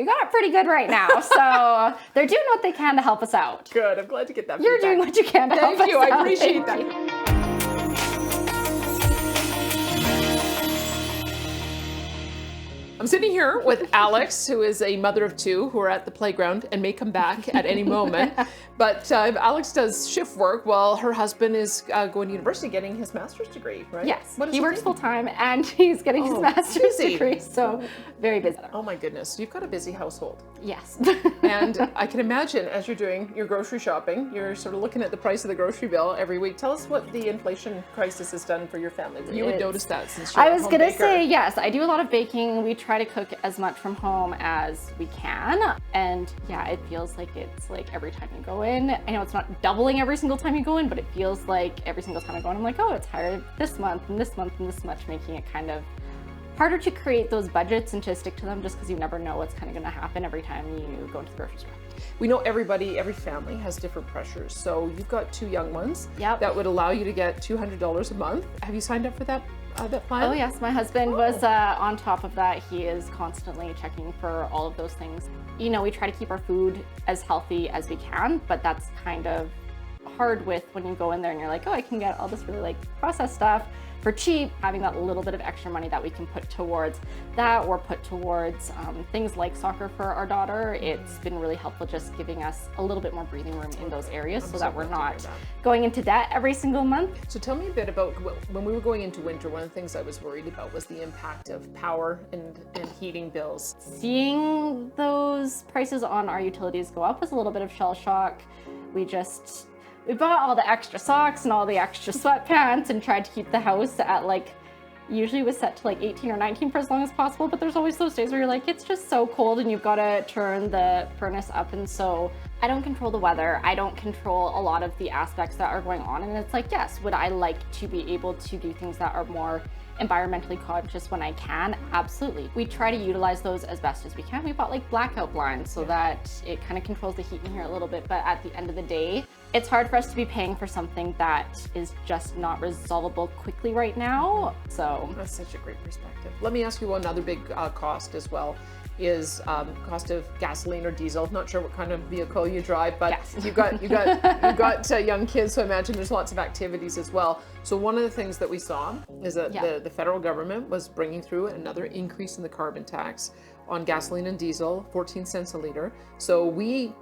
We got it pretty good right now, so they're doing what they can to help us out. Good. I'm glad to get that You're feedback. doing what you can to help us out. Thank you. I appreciate that. I'm sitting here with Alex, who is a mother of two who are at the playground and may come back at any moment. But Alex does shift work while her husband is going to university getting his master's degree, right? Yes, What is he he works doing? full time and he's getting his master's busy. degree, so very busy. Oh my goodness, you've got a busy household. Yes. And I can imagine as you're doing your grocery shopping, you're sort of looking at the price of the grocery bill every week. Tell us what the inflation crisis has done for your family. You would notice that since you're I a was home gonna baker. say, yes, I do a lot of baking. We try to cook as much from home as we can. And yeah, it feels like it's like every time you go in, I know it's not doubling every single time you go in, but it feels like every single time I go in, I'm like, oh, it's higher this month and this month and this much, making it kind of harder to create those budgets and to stick to them just because you never know what's kind of going to happen every time you go into the grocery store. We know every family has different pressures. So you've got two young ones. Yep. That would allow you to get $200 a month. Have you signed up for that plan? Oh yes, my husband was on top of that. He is constantly checking for all of those things. You know, we try to keep our food as healthy as we can, but that's kind of hard with when you go in there and you're like, oh, I can get all this really like processed stuff for cheap. Having that little bit of extra money that we can put towards that or put towards things like soccer for our daughter, it's been really helpful just giving us a little bit more breathing room in those areas so that we're not going into debt every single month. So tell me a bit about when we were going into winter, one of the things I was worried about was the impact of power and heating bills. Seeing those prices on our utilities go up was a little bit of shell shock. We bought all the extra socks and all the extra sweatpants and tried to keep the house at like, usually was set to like 18 or 19 for as long as possible, but there's always those days where you're like, it's just so cold and you've got to turn the furnace up. And so I don't control the weather. I don't control a lot of the aspects that are going on. And it's like, yes, would I like to be able to do things that are more environmentally conscious when I can? Absolutely. We try to utilize those as best as we can. We bought like blackout blinds so that it kind of controls the heat in here a little bit, but at the end of the day, it's hard for us to be paying for something that is just not resolvable quickly right now. So that's such a great perspective. Let me ask you one other big cost as well is cost of gasoline or diesel. Not sure what kind of vehicle you drive, but yes. you've got young kids, so I imagine there's lots of activities as well. So one of the things that we saw is that the federal government was bringing through another increase in the carbon tax on gasoline and diesel, 14 cents a liter. So we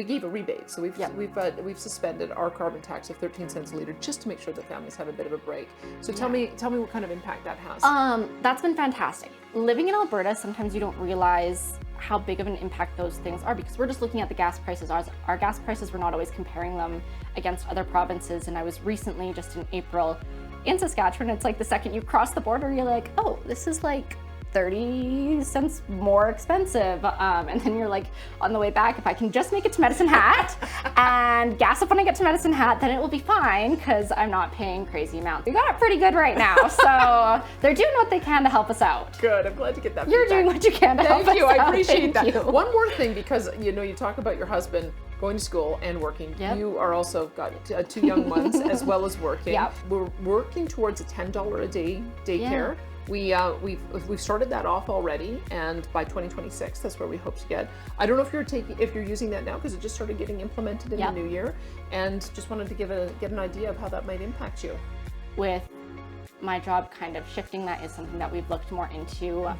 gave a rebate. So we've suspended our carbon tax of 13 cents a liter just to make sure that families have a bit of a break. So tell me what kind of impact that has. That's been fantastic. Living in Alberta, sometimes you don't realize how big of an impact those things are because we're just looking at the gas prices. Our gas prices, we're not always comparing them against other provinces. And I was recently, just in April, in Saskatchewan. It's like the second you cross the border, you're like, oh, this is like 30 cents more expensive. And then you're like, on the way back, if I can just make it to Medicine Hat and gas up when I get to Medicine Hat, then it will be fine because I'm not paying crazy amounts. We got it pretty good right now. So they're doing what they can to help us out. Good, I'm glad to get that You're feedback. doing what you can to help us out. Thank you, I appreciate that. You. One more thing, because you talk about your husband going to school and working. Yep. You are also got two young ones as well as working. Yep. We're working towards a $10 a day daycare. Yeah. We've started that off already, and by 2026, that's where we hope to get. I don't know if you're using that now because it just started getting implemented in the new year, and just wanted to get an idea of how that might impact you. With my job kind of shifting, that is something that we've looked more into.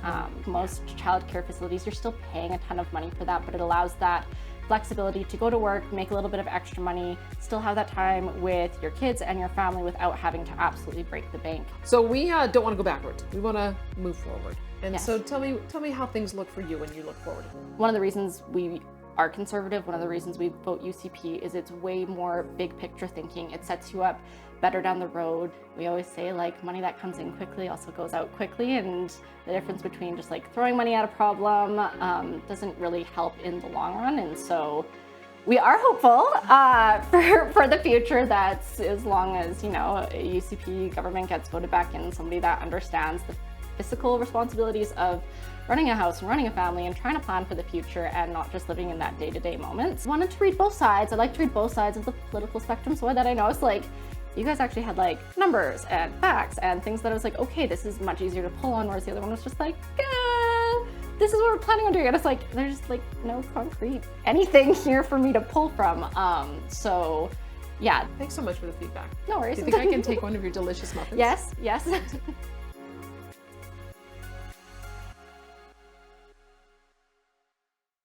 Most childcare facilities, you're still paying a ton of money for that, but it allows that flexibility to go to work, make a little bit of extra money, still have that time with your kids and your family without having to absolutely break the bank. So we don't want to go backwards. We want to move forward. And yes. So tell me how things look for you when you look forward. One of the reasons we are conservative, one of the reasons we vote UCP is it's way more big picture thinking. It sets you up better down the road. We always say like money that comes in quickly also goes out quickly, and the difference between just like throwing money at a problem doesn't really help in the long run. And so we are hopeful for the future that as long as UCP government gets voted back in, somebody that understands the fiscal responsibilities of running a house and running a family and trying to plan for the future and not just living in that day-to-day moments. I wanted to read both sides. I like to read both sides of the political spectrum so that I know it's like you guys actually had like numbers and facts and things that I was like, okay, this is much easier to pull on, whereas the other one was just like, this is what we're planning on doing. And it's like, there's like no concrete anything here for me to pull from. So yeah. Thanks so much for the feedback. No worries. Do you think I can take one of your delicious muffins? Yes.